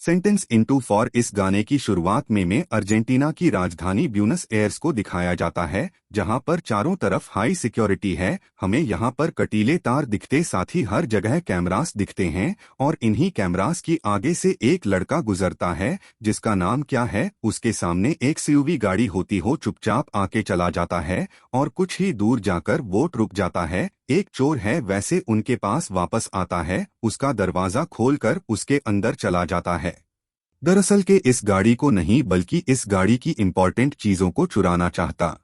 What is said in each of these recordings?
Sentence into for इस गाने की शुरुआत में अर्जेंटीना की राजधानी ब्यूनस एयर्स को दिखाया जाता है, जहां पर चारों तरफ हाई सिक्योरिटी है। हमें यहां पर कटीले तार दिखते, साथ ही हर जगह कैमरास दिखते हैं और इन्हीं कैमरास की आगे से एक लड़का गुजरता है जिसका नाम क्या है। उसके सामने एक एसयूवी गाड़ी होती हो चुपचाप आके चला जाता है और कुछ ही दूर जाकर वो रुक जाता है। एक चोर है वैसे उनके पास वापस आता है, उसका दरवाजा खोलकर उसके अंदर चला जाता है। दरअसल के इस गाड़ी को नहीं बल्कि इस गाड़ी की इंपॉर्टेंट चीजों को चुराना चाहता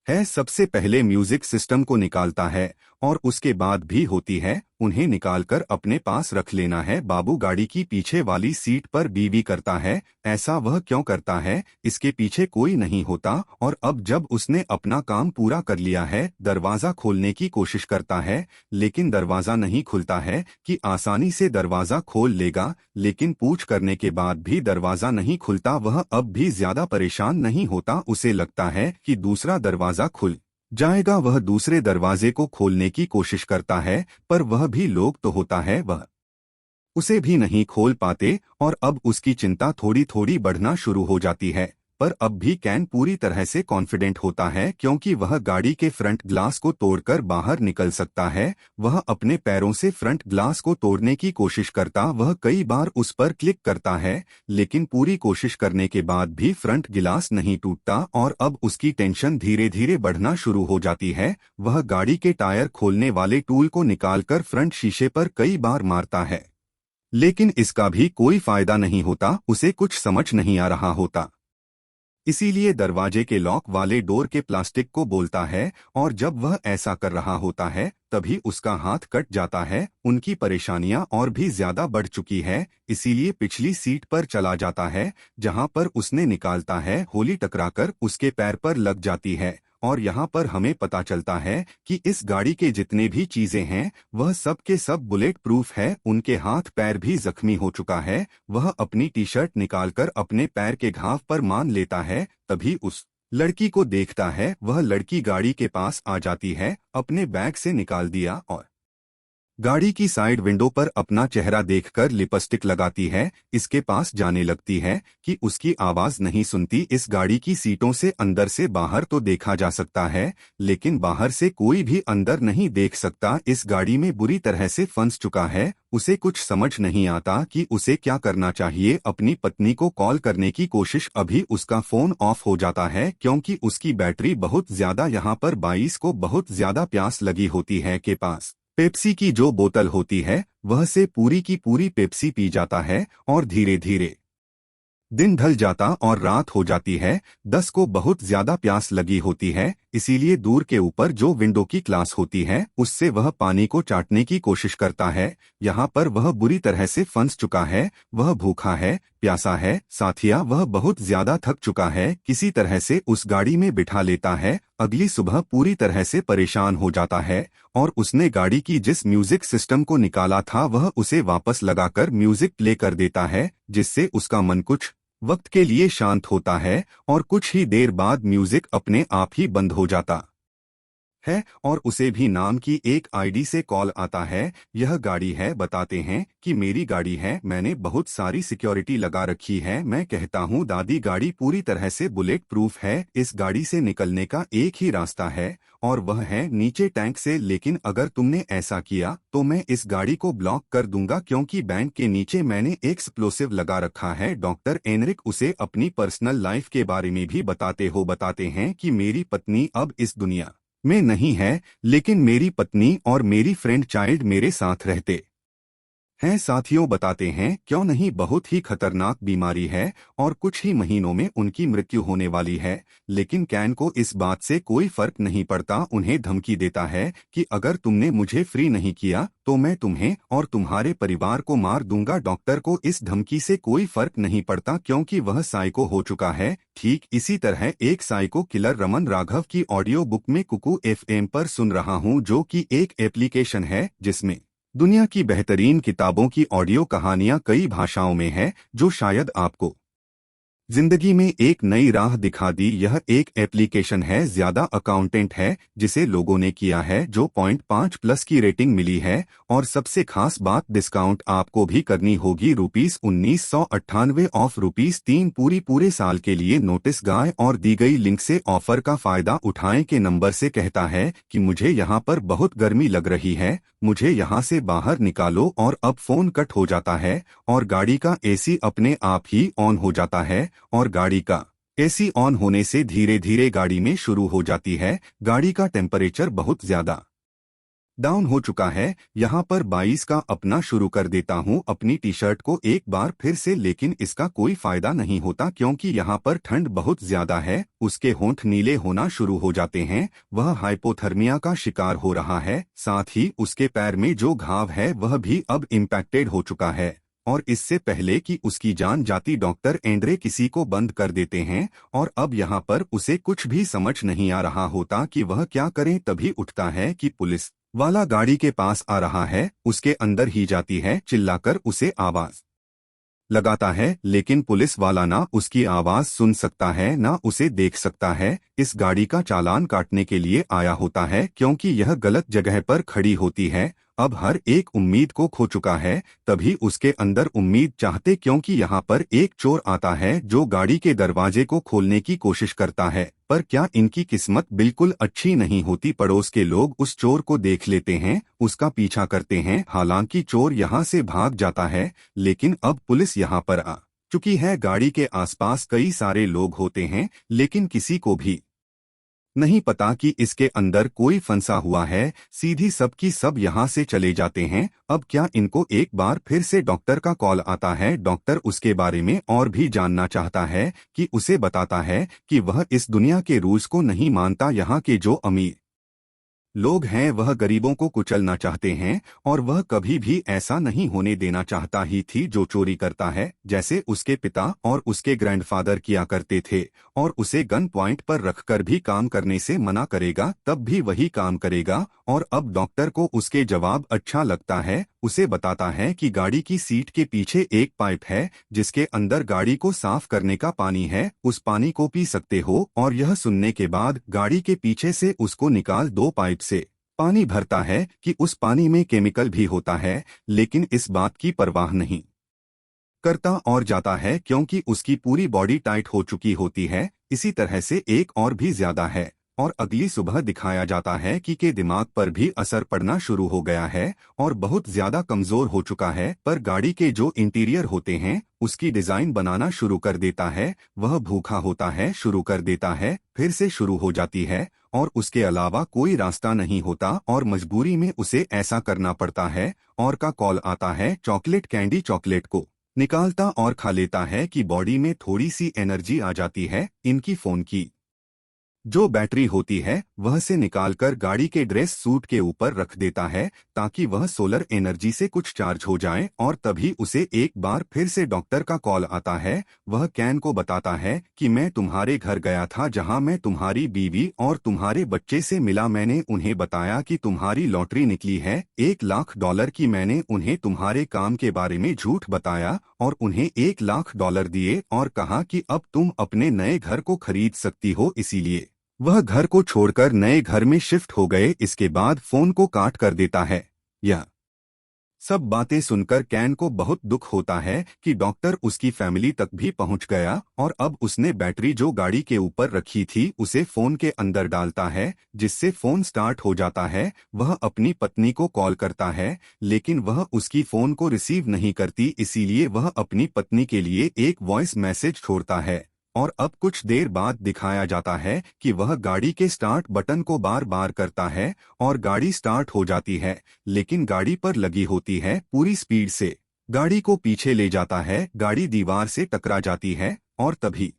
है। सबसे पहले म्यूजिक सिस्टम को निकालता है और उसके बाद भी होती है, उन्हें निकालकर अपने पास रख लेना है। बाबू गाड़ी की पीछे वाली सीट पर बीवी करता है। ऐसा वह क्यों करता है, इसके पीछे कोई नहीं होता। और अब जब उसने अपना काम पूरा कर लिया है, दरवाजा खोलने की कोशिश करता है, लेकिन दरवाजा नहीं खुलता है कि आसानी से दरवाजा खोल लेगा, लेकिन पूछ करने के बाद भी दरवाजा नहीं खुलता। वह अब भी ज्यादा परेशान नहीं होता, उसे लगता है कि दूसरा दरवाजा खुल जाएगा। वह दूसरे दरवाजे को खोलने की कोशिश करता है, पर वह भी लोग तो होता है, वह उसे भी नहीं खोल पाते। और अब उसकी चिंता थोड़ी थोड़ी बढ़ना शुरू हो जाती है। पर अब भी कैन पूरी तरह से कॉन्फिडेंट होता है क्योंकि वह गाड़ी के फ्रंट ग्लास को तोड़कर बाहर निकल सकता है। वह अपने पैरों से फ्रंट ग्लास को तोड़ने की कोशिश करता, वह कई बार उस पर क्लिक करता है, लेकिन पूरी कोशिश करने के बाद भी फ्रंट गिलास नहीं टूटता। और अब उसकी टेंशन धीरे धीरे बढ़ना शुरू हो जाती है। वह गाड़ी के टायर खोलने वाले टूल को निकालकर फ्रंट शीशे पर कई बार मारता है, लेकिन इसका भी कोई फायदा नहीं होता। उसे कुछ समझ नहीं आ रहा होता, इसीलिए दरवाजे के लॉक वाले डोर के प्लास्टिक को बोलता है। और जब वह ऐसा कर रहा होता है तभी उसका हाथ कट जाता है। उनकी परेशानियां और भी ज्यादा बढ़ चुकी है, इसीलिए पिछली सीट पर चला जाता है जहां पर उसने निकालता है। होली टकराकर उसके पैर पर लग जाती है और यहाँ पर हमें पता चलता है कि इस गाड़ी के जितने भी चीजें हैं वह सब के सब बुलेट प्रूफ है। उनके हाथ पैर भी जख्मी हो चुका है। वह अपनी टी शर्ट निकालकर अपने पैर के घाव पर मान लेता है, तभी उस लड़की को देखता है। वह लड़की गाड़ी के पास आ जाती है, अपने बैग से निकाल दिया और गाड़ी की साइड विंडो पर अपना चेहरा देखकर लिपस्टिक लगाती है। इसके पास जाने लगती है कि उसकी आवाज नहीं सुनती। इस गाड़ी की सीटों से अंदर से बाहर तो देखा जा सकता है, लेकिन बाहर से कोई भी अंदर नहीं देख सकता। इस गाड़ी में बुरी तरह से फंस चुका है। उसे कुछ समझ नहीं आता कि उसे क्या करना चाहिए। अपनी पत्नी को कॉल करने की कोशिश, अभी उसका फोन ऑफ हो जाता है क्योंकि उसकी बैटरी बहुत ज्यादा, यहाँ पर 22 को बहुत ज्यादा प्यास लगी होती है। के पास पेप्सी की जो बोतल होती है वह से पूरी की पूरी पेप्सी पी जाता है और धीरे धीरे दिन ढल जाता और रात हो जाती है। 10 को बहुत ज्यादा प्यास लगी होती है, इसीलिए दूर के ऊपर जो विंडो की ग्लास होती है उससे वह पानी को चाटने की कोशिश करता है। यहाँ पर वह बुरी तरह से फंस चुका है। वह भूखा है, प्यासा है, साथिया वह बहुत ज्यादा थक चुका है। किसी तरह से उस गाड़ी में बिठा लेता है। अगली सुबह पूरी तरह से परेशान हो जाता है और उसने गाड़ी की जिस म्यूजिक सिस्टम को निकाला था वह उसे वापस लगाकर म्यूजिक प्ले कर देता है, जिससे उसका मन कुछ वक्त के लिए शांत होता है। और कुछ ही देर बाद म्यूजिक अपने आप ही बंद हो जाता है और उसे भी नाम की एक आईडी से कॉल आता है। यह गाड़ी है, बताते हैं कि मेरी गाड़ी है, मैंने बहुत सारी सिक्योरिटी लगा रखी है। मैं कहता हूँ दादी गाड़ी पूरी तरह से बुलेट प्रूफ है। इस गाड़ी से निकलने का एक ही रास्ता है और वह है नीचे टैंक से, लेकिन अगर तुमने ऐसा किया तो मैं इस गाड़ी को ब्लॉक कर दूंगा क्योंकि बैंक के नीचे मैंने एक एक्सप्लोसिव लगा रखा है। डॉक्टर एनरिक उसे अपनी पर्सनल लाइफ के बारे में भी बताते हैं कि मेरी पत्नी अब इस दुनिया में नहीं है, लेकिन मेरी पत्नी और मेरी फ्रेंड चाइल्ड मेरे साथ रहते हैं। साथियों बताते हैं क्यों नहीं, बहुत ही खतरनाक बीमारी है और कुछ ही महीनों में उनकी मृत्यु होने वाली है। लेकिन कैन को इस बात से कोई फर्क नहीं पड़ता। उन्हें धमकी देता है कि अगर तुमने मुझे फ्री नहीं किया तो मैं तुम्हें और तुम्हारे परिवार को मार दूंगा। डॉक्टर को इस धमकी से कोई फर्क नहीं पड़ता क्योंकि वह साइको हो चुका है। ठीक इसी तरह एक साइको किलर रमन राघव की ऑडियो बुक में कुकू एफएम पर सुन रहा हूँ, जो कि एक एप्लीकेशन है जिसमें दुनिया की बेहतरीन किताबों की ऑडियो कहानियां कई भाषाओं में है, जो शायद आपको जिंदगी में एक नई राह दिखा दी। यह एक एप्लीकेशन है, ज्यादा अकाउंटेंट है जिसे लोगों ने किया है, जो 0.5+ की रेटिंग मिली है। और सबसे खास बात, डिस्काउंट आपको भी करनी होगी। ₹1998 ऑफ ₹3 पूरे साल के लिए। नोटिस गाय और दी गई लिंक से ऑफर का फायदा उठाएं के नंबर से कहता है कि मुझे यहाँ पर बहुत गर्मी लग रही है, मुझे यहाँ से बाहर निकालो। और अब फोन कट हो जाता है और गाड़ी का एसी अपने आप ही ऑन हो जाता है। और गाड़ी का एसी ऑन होने से धीरे धीरे गाड़ी में शुरू हो जाती है। गाड़ी का टेम्परेचर बहुत ज्यादा डाउन हो चुका है। यहाँ पर 22 का अपना शुरू कर देता हूँ अपनी टी शर्ट को एक बार फिर से, लेकिन इसका कोई फायदा नहीं होता क्योंकि यहाँ पर ठंड बहुत ज्यादा है। उसके होंठ नीले होना शुरू हो जाते हैं। वह हाइपोथर्मिया का शिकार हो रहा है। साथ ही उसके पैर में जो घाव है वह भी अब इम्पैक्टेड हो चुका है। और इससे पहले कि उसकी जान जाती, डॉक्टर एंड्रे किसी को बंद कर देते हैं। और अब यहाँ पर उसे कुछ भी समझ नहीं आ रहा होता कि वह क्या करे। तभी उठता है कि पुलिस वाला गाड़ी के पास आ रहा है। उसके अंदर ही जाती है, चिल्लाकर उसे आवाज लगाता है, लेकिन पुलिस वाला ना उसकी आवाज सुन सकता है ना उसे देख सकता है। इस गाड़ी का चालान काटने के लिए आया होता है क्योंकि यह गलत जगह पर खड़ी होती है। अब हर एक उम्मीद को खो चुका है। तभी उसके अंदर उम्मीद चाहते, क्योंकि यहाँ पर एक चोर आता है जो गाड़ी के दरवाजे को खोलने की कोशिश करता है। पर क्या इनकी किस्मत बिल्कुल अच्छी नहीं होती। पड़ोस के लोग उस चोर को देख लेते हैं, उसका पीछा करते हैं। हालांकि चोर यहाँ से भाग जाता है, लेकिन अब पुलिस यहाँ पर आ चुकी है। गाड़ी के आसपास कई सारे लोग होते हैं, लेकिन किसी को भी नहीं पता कि इसके अंदर कोई फंसा हुआ है। सीधी सबकी सब यहाँ से चले जाते हैं। अब क्या इनको एक बार फिर से डॉक्टर का कॉल आता है। डॉक्टर उसके बारे में और भी जानना चाहता है, कि उसे बताता है कि वह इस दुनिया के रूल्स को नहीं मानता। यहाँ के जो अमीर लोग हैं वह गरीबों को कुचलना चाहते हैं, और वह कभी भी ऐसा नहीं होने देना चाहता ही थी। जो चोरी करता है, जैसे उसके पिता और उसके ग्रैंडफादर किया करते थे, और उसे गन पॉइंट पर रखकर भी काम करने से मना करेगा तब भी वही काम करेगा। और अब डॉक्टर को उसके जवाब अच्छा लगता है। उसे बताता है कि गाड़ी की सीट के पीछे एक पाइप है जिसके अंदर गाड़ी को साफ करने का पानी है, उस पानी को पी सकते हो। और यह सुनने के बाद गाड़ी के पीछे से उसको निकाल दो पाइप से पानी भरता है कि उस पानी में केमिकल भी होता है, लेकिन इस बात की परवाह नहीं करता और जाता है क्योंकि उसकी पूरी बॉडी टाइट हो चुकी होती है। इसी तरह से एक और भी ज्यादा है। और अगली सुबह दिखाया जाता है कि के दिमाग पर भी असर पड़ना शुरू हो गया है और बहुत ज्यादा कमजोर हो चुका है। पर गाड़ी के जो इंटीरियर होते हैं उसकी डिजाइन बनाना शुरू कर देता है। वह भूखा होता है, शुरू कर देता है, फिर से शुरू हो जाती है और उसके अलावा कोई रास्ता नहीं होता और मजबूरी में उसे ऐसा करना पड़ता है। और का कॉल आता है चॉकलेट कैंडी। चॉकलेट को निकालता और खा लेता है कि बॉडी में थोड़ी सी एनर्जी आ जाती है। इनकी फोन की जो बैटरी होती है वह से निकालकर गाड़ी के ड्रेस सूट के ऊपर रख देता है ताकि वह सोलर एनर्जी से कुछ चार्ज हो जाए। और तभी उसे एक बार फिर से डॉक्टर का कॉल आता है। वह कैन को बताता है कि मैं तुम्हारे घर गया था जहां मैं तुम्हारी बीवी और तुम्हारे बच्चे से मिला। मैंने उन्हें बताया कि तुम्हारी लॉटरी निकली है $1 लाख की। मैंने उन्हें तुम्हारे काम के बारे में झूठ बताया और उन्हें $1 लाख दिए और कहा कि अब तुम अपने नए घर को खरीद सकती हो। इसीलिए वह घर को छोड़कर नए घर में शिफ्ट हो गए। इसके बाद फोन को काट कर देता है। यह सब बातें सुनकर कैन को बहुत दुख होता है कि डॉक्टर उसकी फैमिली तक भी पहुंच गया। और अब उसने बैटरी जो गाड़ी के ऊपर रखी थी उसे फोन के अंदर डालता है, जिससे फोन स्टार्ट हो जाता है। वह अपनी पत्नी को कॉल करता है, लेकिन वह उसकी फोन को रिसीव नहीं करती। इसीलिए वह अपनी पत्नी के लिए एक वॉइस मैसेज छोड़ता है। और अब कुछ देर बाद दिखाया जाता है कि वह गाड़ी के स्टार्ट बटन को बार बार करता है और गाड़ी स्टार्ट हो जाती है, लेकिन गाड़ी पर लगी होती है पूरी स्पीड से गाड़ी को पीछे ले जाता है। गाड़ी दीवार से टकरा जाती है और तभी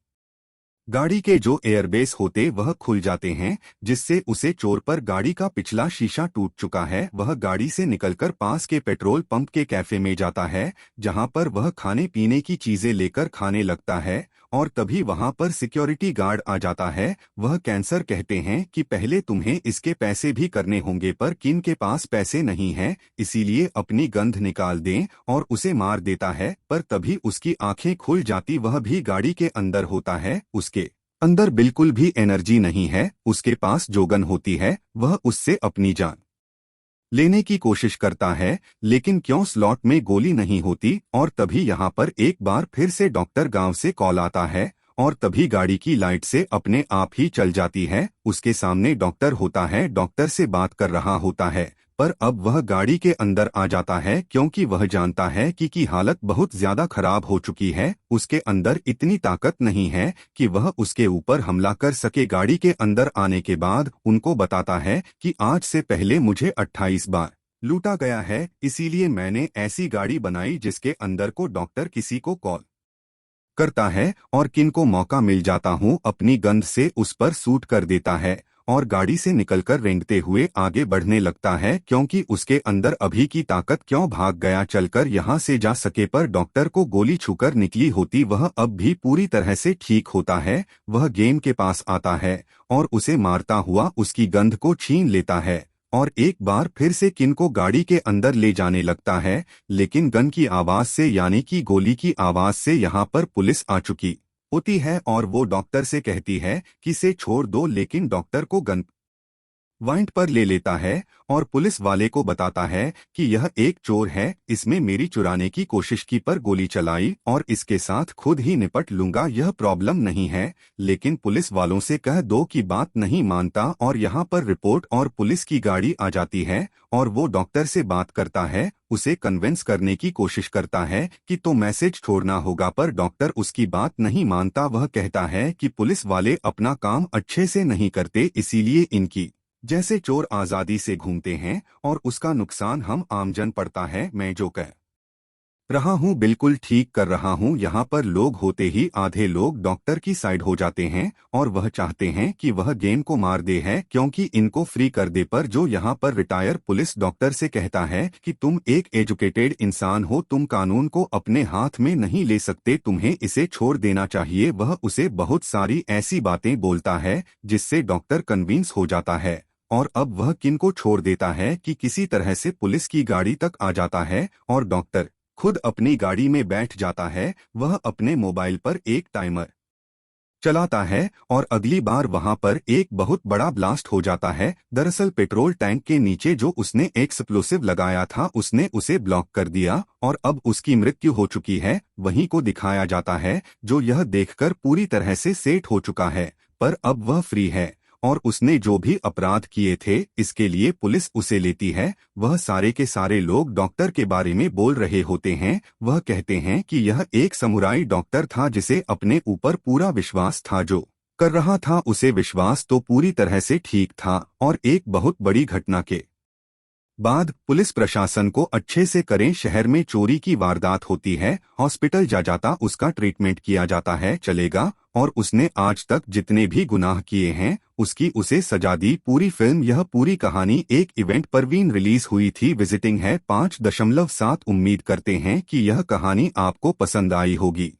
गाड़ी के जो एयरबेस होते वह खुल जाते हैं, जिससे उसे चोर पर गाड़ी का पिछला शीशा टूट चुका है। वह गाड़ी से निकलकर पास के पेट्रोल पंप के कैफे में जाता है, जहां पर वह खाने पीने की चीजें लेकर खाने लगता है। और तभी वहां पर सिक्योरिटी गार्ड आ जाता है। वह कैंसर कहते हैं कि पहले तुम्हें इसके पैसे भी करने होंगे, पर किन के पास पैसे नहीं हैं, इसीलिए अपनी गंध निकाल दें, और उसे मार देता है। पर तभी उसकी आंखें खुल जाती, वह भी गाड़ी के अंदर होता है। उसके अंदर बिल्कुल भी एनर्जी नहीं है। उसके पास जो गन होती है वह उससे अपनी जान लेने की कोशिश करता है, लेकिन क्यों स्लॉट में गोली नहीं होती। और तभी यहाँ पर एक बार फिर से डॉक्टर गांव से कॉल आता है, और तभी गाड़ी की लाइट से अपने आप ही चल जाती है। उसके सामने डॉक्टर होता है, डॉक्टर से बात कर रहा होता है, पर अब वह गाड़ी के अंदर आ जाता है, क्योंकि वह जानता है कि हालत बहुत ज्यादा खराब हो चुकी है। उसके अंदर इतनी ताकत नहीं है कि वह उसके ऊपर हमला कर सके। गाड़ी के अंदर आने के बाद उनको बताता है कि आज से पहले मुझे 28 बार लूटा गया है, इसीलिए मैंने ऐसी गाड़ी बनाई जिसके अंदर को डॉक्टर किसी को कॉल करता है और किनको मौका मिल जाता हूँ अपनी गंध से उस पर सूट कर देता है, और गाड़ी से निकलकर रेंगते हुए आगे बढ़ने लगता है, क्योंकि उसके अंदर अभी की ताकत क्यों भाग गया चलकर यहाँ से जा सके। पर डॉक्टर को गोली छूकर निकली होती, वह अब भी पूरी तरह से ठीक होता है। वह गेम के पास आता है और उसे मारता हुआ उसकी गंध को छीन लेता है, और एक बार फिर से किन को गाड़ी के अंदर ले जाने लगता है। लेकिन गन की आवाज से, यानी कि गोली की आवाज से, यहाँ पर पुलिस आ चुकी होती है, और वो डॉक्टर से कहती है कि इसे छोड़ दो। लेकिन डॉक्टर को गन पॉइंट पर ले लेता है और पुलिस वाले को बताता है कि यह एक चोर है, इसमें मेरी चुराने की कोशिश की पर गोली चलाई, और इसके साथ खुद ही निपट लूंगा, यह प्रॉब्लम नहीं है। लेकिन पुलिस वालों से कह दो कि बात नहीं मानता, और यहाँ पर रिपोर्ट और पुलिस की गाड़ी आ जाती है, और वो डॉक्टर से बात करता है, उसे कन्विंस करने की कोशिश करता है कि तो मैसेज छोड़ना होगा, पर डॉक्टर उसकी बात नहीं मानता। वह कहता है कि पुलिस वाले अपना काम अच्छे से नहीं करते, इसीलिए इनकी जैसे चोर आजादी से घूमते हैं, और उसका नुकसान हम आमजन पड़ता है। मैं जो कह रहा हूँ बिल्कुल ठीक कर रहा हूँ। यहाँ पर लोग होते ही आधे लोग डॉक्टर की साइड हो जाते हैं, और वह चाहते हैं कि वह गेम को मार दे है, क्योंकि इनको फ्री कर दे। पर जो यहाँ पर रिटायर पुलिस डॉक्टर से कहता है कि तुम एक एजुकेटेड इंसान हो, तुम कानून को अपने हाथ में नहीं ले सकते, तुम्हें इसे छोड़ देना चाहिए। वह उसे बहुत सारी ऐसी बातें बोलता है जिससे डॉक्टर कन्विंस हो जाता है, और अब वह किन को छोड़ देता है कि किसी तरह से पुलिस की गाड़ी तक आ जाता है, और डॉक्टर खुद अपनी गाड़ी में बैठ जाता है। वह अपने मोबाइल पर एक टाइमर चलाता है, और अगली बार वहां पर एक बहुत बड़ा ब्लास्ट हो जाता है। दरअसल पेट्रोल टैंक के नीचे जो उसने एक्सप्लोसिव लगाया था, उसने उसे ब्लॉक कर दिया, और अब उसकी मृत्यु हो चुकी है। वहीं को दिखाया जाता है, जो यह देखकर पूरी तरह से सेट हो चुका है, पर अब वह फ्री है, और उसने जो भी अपराध किए थे इसके लिए पुलिस उसे लेती है। वह सारे के सारे लोग डॉक्टर के बारे में बोल रहे होते हैं। वह कहते हैं कि यह एक समुराई डॉक्टर था जिसे अपने ऊपर पूरा विश्वास था, जो कर रहा था उसे विश्वास तो पूरी तरह से ठीक था। और एक बहुत बड़ी घटना के बाद पुलिस प्रशासन को अच्छे से करें, शहर में चोरी की वारदात होती है, हॉस्पिटल जा जाता, उसका ट्रीटमेंट किया जाता है, चलेगा, और उसने आज तक जितने भी गुनाह किए हैं उसकी उसे सजा दी। पूरी फिल्म, यह पूरी कहानी एक इवेंट पर रिलीज हुई थी। विजिटिंग है 5.7। उम्मीद करते हैं कि यह कहानी आपको पसंद आई होगी।